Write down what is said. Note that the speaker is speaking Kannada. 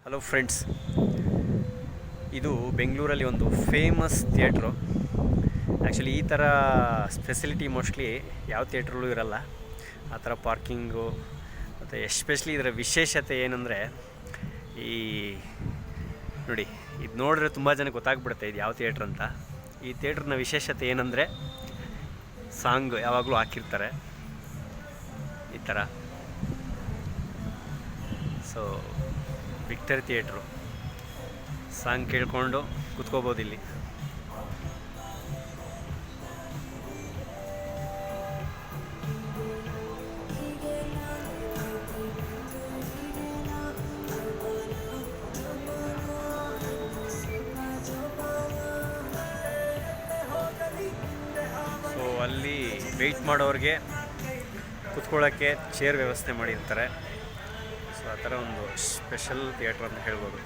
ಹಲೋ ಫ್ರೆಂಡ್ಸ್, ಇದು ಬೆಂಗಳೂರಲ್ಲಿ ಒಂದು ಫೇಮಸ್ ಥಿಯೇಟ್ರು. ಆ್ಯಕ್ಚುಲಿ ಈ ಥರ ಫೆಸಿಲಿಟಿ ಮೋಸ್ಟ್ಲಿ ಯಾವ ಥಿಯೇಟ್ರಲ್ಲೂ ಇರಲ್ಲ. ಆ ಥರ ಪಾರ್ಕಿಂಗು ಮತ್ತು ಎಸ್ಪೆಷಲಿ ಇದರ ವಿಶೇಷತೆ ಏನಂದರೆ, ಈ ನೋಡಿ, ಇದು ನೋಡಿದ್ರೆ ತುಂಬ ಜನಕ್ಕೆ ಗೊತ್ತಾಗ್ಬಿಡುತ್ತೆ ಇದು ಯಾವ ಥಿಯೇಟ್ರ್ ಅಂತ. ಈ ಥಿಯೇಟ್ರನ್ನ ವಿಶೇಷತೆ ಏನಂದರೆ, ಸಾಂಗ್ ಯಾವಾಗಲೂ ಹಾಕಿರ್ತಾರೆ ಈ ಥರ. ಸೊ ವಿಕ್ಟರಿ ಥಿಯೇಟ್ರು, ಸಾಂಗ್ ಕೇಳಿಕೊಂಡು ಕೂತ್ಕೋಬೋದು ಇಲ್ಲಿ. ಸೊ ಅಲ್ಲಿ ವೆಯ್ಟ್ ಮಾಡೋರಿಗೆ ಕೂತ್ಕೊಳ್ಳೋಕ್ಕೆ ಚೇರ್ ವ್ಯವಸ್ಥೆ ಮಾಡಿರ್ತಾರೆ. ಸೊ ಆ ಥರ ಒಂದು ಸ್ಪೆಷಲ್ ಥಿಯೇಟ್ರ್ ಅಂತ ಹೇಳ್ಬೋದು.